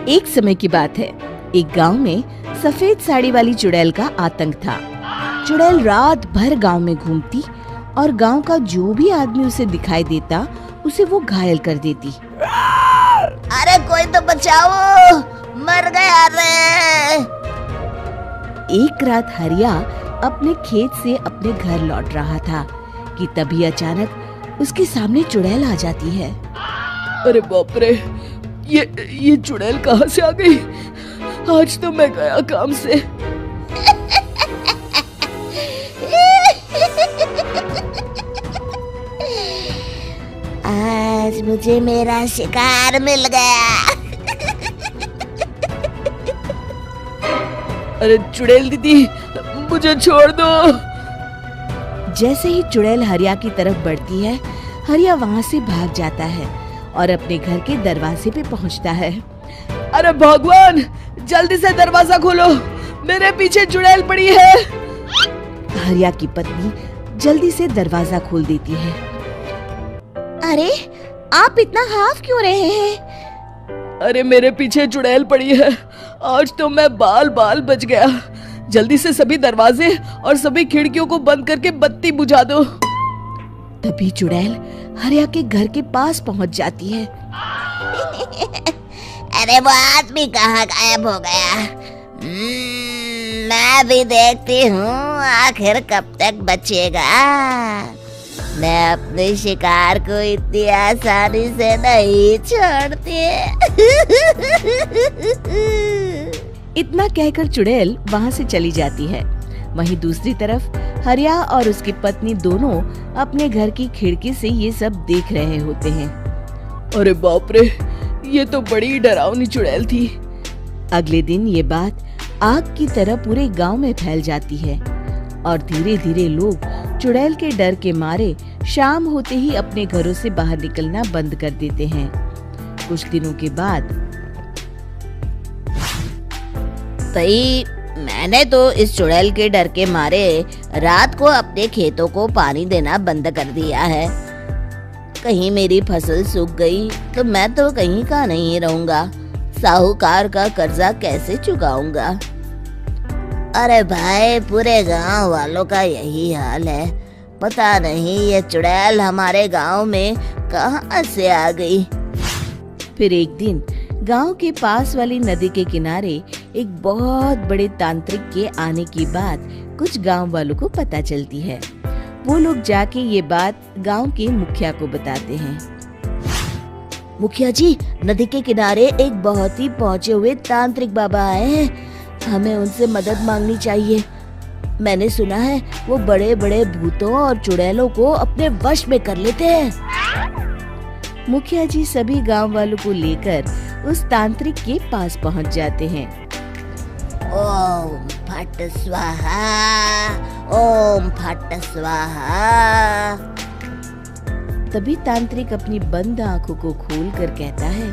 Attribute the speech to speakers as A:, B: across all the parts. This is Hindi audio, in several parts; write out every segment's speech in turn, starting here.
A: एक समय की बात है, एक गांव में सफेद साड़ी वाली चुड़ैल का आतंक था। चुड़ैल रात भर गांव में घूमती और गांव का जो भी आदमी उसे दिखाई देता उसे वो घायल कर देती।
B: अरे कोई तो बचाओ, मर गया रे।
A: एक रात हरिया अपने खेत से अपने घर लौट रहा था कि तभी अचानक उसके सामने चुड़ैल आ जाती है।
C: अरे बाप रे, ये चुड़ैल कहाँ से आ गई? आज तो मैं गया काम से।
B: आज मुझे मेरा शिकार मिल गया।
C: अरे चुड़ैल दीदी, मुझे छोड़ दो।
A: जैसे ही चुड़ैल हरिया की तरफ बढ़ती है, हरिया वहाँ से भाग जाता है और अपने घर के दरवाजे पे पहुँचता है।
C: अरे भगवान, जल्दी से दरवाजा खोलो, मेरे पीछे चुड़ैल पड़ी है।
A: हरिया की पत्नी जल्दी से दरवाजा खोल देती है।
B: अरे आप इतना हाफ क्यों रहे हैं?
C: अरे मेरे पीछे चुड़ैल पड़ी है, आज तो मैं बाल बाल बच गया। जल्दी से सभी दरवाजे और सभी खिड़कियों को बंद करके बत्ती बुझा दो।
A: तभी चुड़ैल हरिया के घर के पास पहुंच जाती है।
B: अरे वो आदमी कहाँ गायब हो गया? मैं भी देखती हूँ आखिर कब तक बचेगा। मैं अपने शिकार को इतनी आसानी से नहीं छोड़ती।
A: इतना कहकर चुड़ैल वहाँ से चली जाती है। वहीं दूसरी तरफ हरिया और उसकी पत्नी दोनों अपने घर की खिड़की से ये सब देख रहे होते हैं।
C: अरे बाप रे, ये तो बड़ी डरावनी चुड़ैल थी।
A: अगले दिन ये बात आग की तरह पूरे गांव में फैल जाती है और धीरे धीरे लोग चुड़ैल के डर के मारे शाम होते ही अपने घरों से बाहर निकलना बंद कर देते हैं। कुछ दिनों के बाद
B: भाई, मैंने तो इस चुड़ैल के डर के मारे रात को अपने खेतों को पानी देना बंद कर दिया है। कहीं मेरी फसल सूख गई तो मैं तो कहीं का नहीं रहूंगा। साहूकार का कर्जा कैसे चुकाऊंगा? अरे भाई, पूरे गांव वालों का यही हाल है। पता नहीं ये चुड़ैल हमारे गांव में कहां से आ गई।
A: फिर एक दिन गांव के पास वाली नदी के किनारे एक बहुत बड़े तांत्रिक के आने की बात कुछ गांव वालों को पता चलती है। वो लोग जाके ये बात गांव के मुखिया को बताते हैं।
B: मुखिया जी, नदी के किनारे एक बहुत ही पहुंचे हुए तांत्रिक बाबा आए हैं। हमें उनसे मदद मांगनी चाहिए। मैंने सुना है वो बड़े बड़े भूतों और चुड़ैलों को अपने वश में कर लेते हैं।
A: मुखिया जी सभी गांव वालों को लेकर उस तांत्रिक के पास पहुंच जाते हैं।
B: ओम फट स्वाहा, ओम फट स्वाहा।
A: तभी तांत्रिक अपनी बंद आंखों को खोलकर कहता है,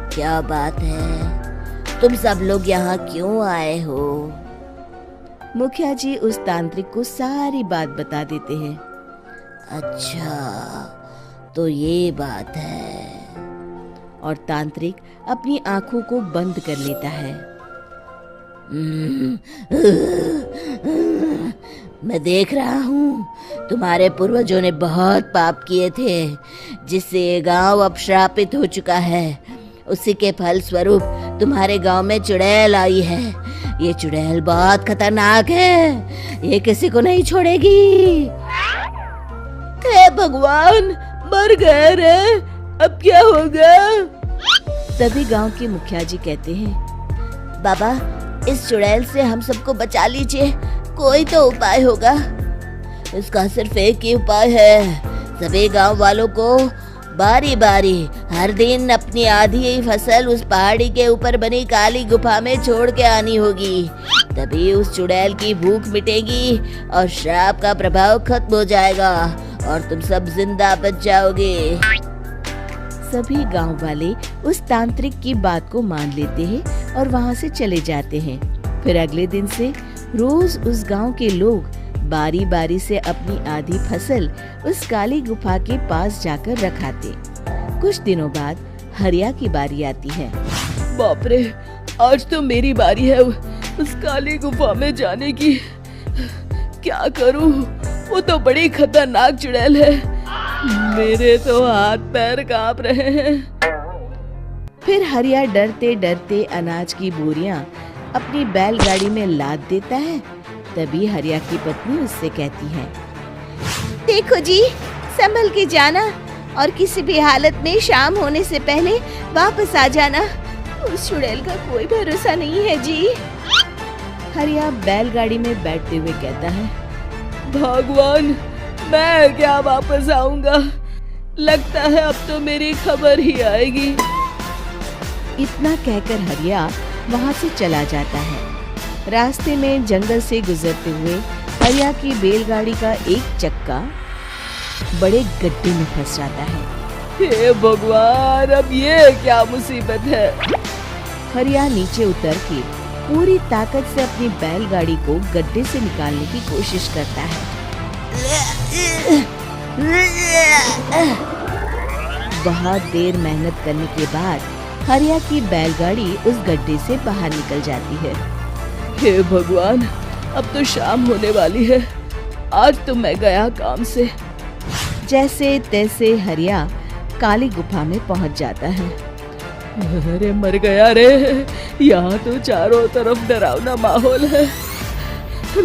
B: क्या बात है? तुम सब लोग यहाँ क्यों आए हो?
A: मुखिया जी उस तांत्रिक को सारी बात बता देते हैं।
B: अच्छा, तो ये बात है।
A: और तांत्रिक अपनी आंखों को बंद कर लेता है।
B: मैं देख रहा हूँ तुम्हारे पूर्वजों ने बहुत पाप किए थे, जिससे ये गांव अब श्रापित हो चुका है। उसी के फल स्वरूप तुम्हारे गांव में चुड़ैल आई है। ये चुड़ैल बहुत खतरनाक है, ये किसी को नहीं छोड़ेगी।
C: हे भगवान, मर गए रे, अब क्या होगा?
A: तभी गांव के मुखिया जी कहते हैं,
B: बाबा, इस चुड़ैल से हम सबको बचा लीजिए। कोई तो उपाय होगा। इसका सिर्फ एक ही उपाय है। सभी गांव वालों को बारी बारी हर दिन अपनी आधी फसल उस पहाड़ी के ऊपर बनी काली गुफा में छोड़ के आनी होगी। तभी उस चुड़ैल की भूख मिटेगी और श्राप का प्रभाव खत्म हो जाएगा और तुम सब जिंदा बच जाओगे।
A: सभी गांव वाले उस तांत्रिक की बात को मान लेते हैं और वहां से चले जाते हैं। फिर अगले दिन से रोज उस गांव के लोग बारी बारी से अपनी आधी फसल उस काली गुफा के पास जाकर रखाते। कुछ दिनों बाद हरिया की बारी आती है।
C: बाप रे, आज तो मेरी बारी है उस काली गुफा में जाने की। क्या करूं? वो तो बड़ी खतरनाक चुड़ैल है। मेरे तो हाथ पैर कांप रहे हैं।
A: फिर हरिया डरते डरते अनाज की बोरियां अपनी बैलगाड़ी में लाद देता है। तभी हरिया की पत्नी उससे कहती है,
B: देखो जी, संभल के जाना और किसी भी हालत में शाम होने से पहले वापस आ जाना। उस चुड़ैल का कोई भरोसा नहीं है जी।
A: हरिया बैलगाड़ी में बैठते हुए कहता है,
C: भगवान, मैं क्या वापस आऊंगा? लगता है अब तो मेरी खबर ही आएगी।
A: इतना कहकर हरिया वहाँ से चला जाता है। रास्ते में जंगल से गुजरते हुए हरिया की बैलगाड़ी का एक चक्का बड़े गड्ढे में फंस जाता है।
C: हे भगवान, अब ये क्या मुसीबत है?
A: हरिया नीचे उतर के पूरी ताकत से अपनी बैलगाड़ी को गड्ढे से निकालने की कोशिश करता है। बहुत देर मेहनत करने के बाद हरिया की बैलगाड़ी उस गड्ढे से बाहर निकल जाती है।
C: हे भगवान, अब तो शाम होने वाली है। आज तो मैं गया काम से।
A: जैसे तैसे हरिया काली गुफा में पहुंच जाता है।
C: अरे मर गया रे, यहाँ तो चारों तरफ डरावना माहौल है।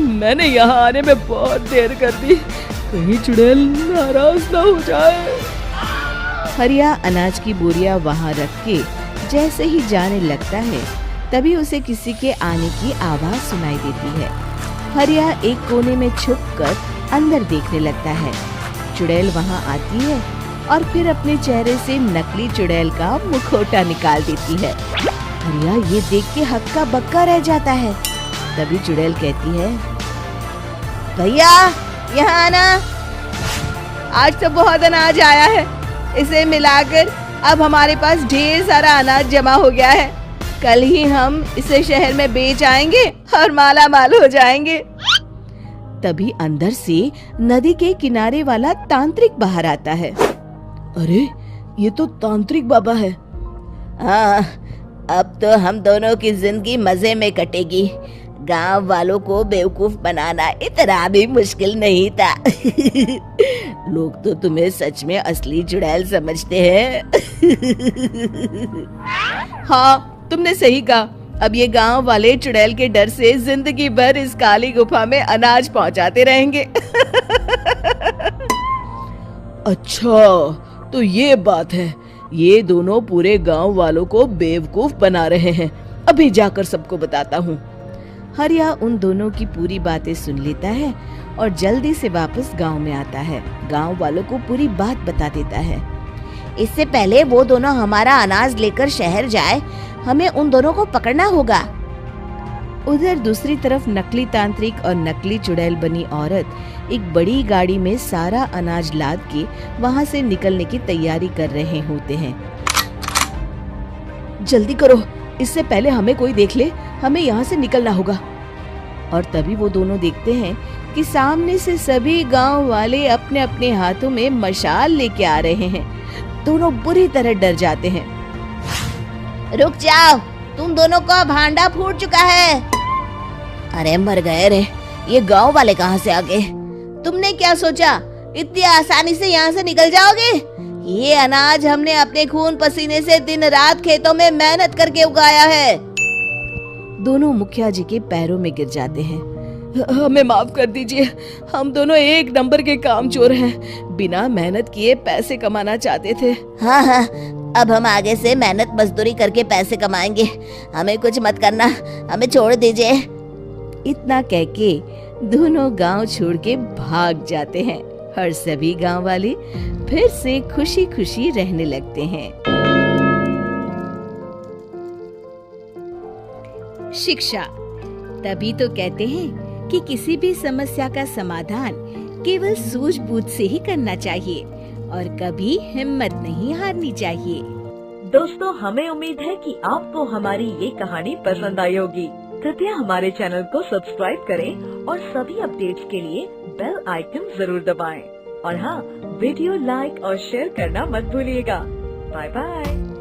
C: मैंने यहाँ आने में बहुत देर कर दी, कहीं चुड़ैल नाराज ना हो जाए।
A: हरिया अनाज की बोरियां वहाँ रख के जैसे ही जाने लगता है, तभी उसे किसी के आने की आवाज सुनाई देती है। हरिया एक कोने में छुपकर अंदर देखने लगता है। चुड़ैल वहाँ आती है और फिर अपने चेहरे से नकली चुड़ैल का मुखौटा निकाल देती है। हरिया ये देख के हक्का बक्का रह जाता है। तभी चुड़ैल कहती है,
B: भैया यहाँ आना, आज तो बहुत अनाज आया है। इसे मिलाकर अब हमारे पास ढेर सारा अनाज जमा हो गया है। कल ही हम इसे शहर में बेच आएंगे और माला माल हो जाएंगे।
A: तभी अंदर से नदी के किनारे वाला तांत्रिक बाहर आता है।
C: अरे, ये तो तांत्रिक बाबा है।
B: हाँ, अब तो हम दोनों की जिंदगी मजे में कटेगी। गांव वालों को बेवकूफ बनाना इतना भी मुश्किल नहीं था। लोग तो तुम्हें सच में असली चुड़ैल समझते हैं।
C: हाँ, तुमने सही कहा। अब ये गांव वाले चुड़ैल के डर से जिंदगी भर इस काली गुफा में अनाज पहुंचाते रहेंगे। अच्छा, तो ये बात है। ये दोनों पूरे गांव वालों को बेवकूफ बना रहे हैं। अभी जाकर सबको बताता हूँ।
A: हरिया उन दोनों की पूरी बातें सुन लेता है और जल्दी से वापस गांव में आता है। गांव वालों को पूरी बात बता देता है।
B: इससे पहले वो दोनों हमारा अनाज लेकर शहर जाए, हमें उन दोनों को पकड़ना होगा।
A: उधर दूसरी तरफ नकली तांत्रिक और नकली चुड़ैल बनी औरत एक बड़ी गाड़ी में सारा अनाज लाद के वहाँ से निकलने की तैयारी कर रहे होते हैं।
C: जल्दी करो, इससे पहले हमें कोई देख ले। हमें यहाँ से निकलना होगा।
A: और तभी वो दोनों देखते हैं कि सामने से सभी गांव वाले अपने अपने हाथों में मशाल लेके आ रहे हैं। दोनों बुरी तरह डर जाते हैं।
B: रुक जाओ, तुम दोनों का भांडा फूट चुका है। अरे मर गए रे, ये गांव वाले कहाँ से आ गए? तुमने क्या सोचा इतनी आसानी से यहाँ से निकल जाओगे? ये अनाज हमने अपने खून पसीने से दिन रात खेतों में मेहनत करके उगाया है।
A: दोनों मुखिया जी के पैरों में गिर जाते हैं।
C: हमें माफ कर दीजिए, हम दोनों एक नंबर के कामचोर हैं। बिना मेहनत किए पैसे कमाना चाहते थे।
B: हाँ हाँ, अब हम आगे से मेहनत मजदूरी करके पैसे कमाएंगे। हमें कुछ मत करना, हमें छोड़ दीजिए।
A: इतना कह के दोनों गांव छोड़ के भाग जाते हैं और सभी गांव वाले फिर से खुशी खुशी रहने लगते हैं। शिक्षा, तभी तो कहते हैं कि किसी भी समस्या का समाधान केवल सूझबूझ से ही करना चाहिए और कभी हिम्मत नहीं हारनी चाहिए।
D: दोस्तों, हमें उम्मीद है कि आपको हमारी ये कहानी पसंद आई होगी। कृपया हमारे चैनल को सब्सक्राइब करें और सभी अपडेट्स के लिए बेल आइकन जरूर दबाएं। और हाँ, वीडियो लाइक और शेयर करना मत भूलिएगा। Bye bye.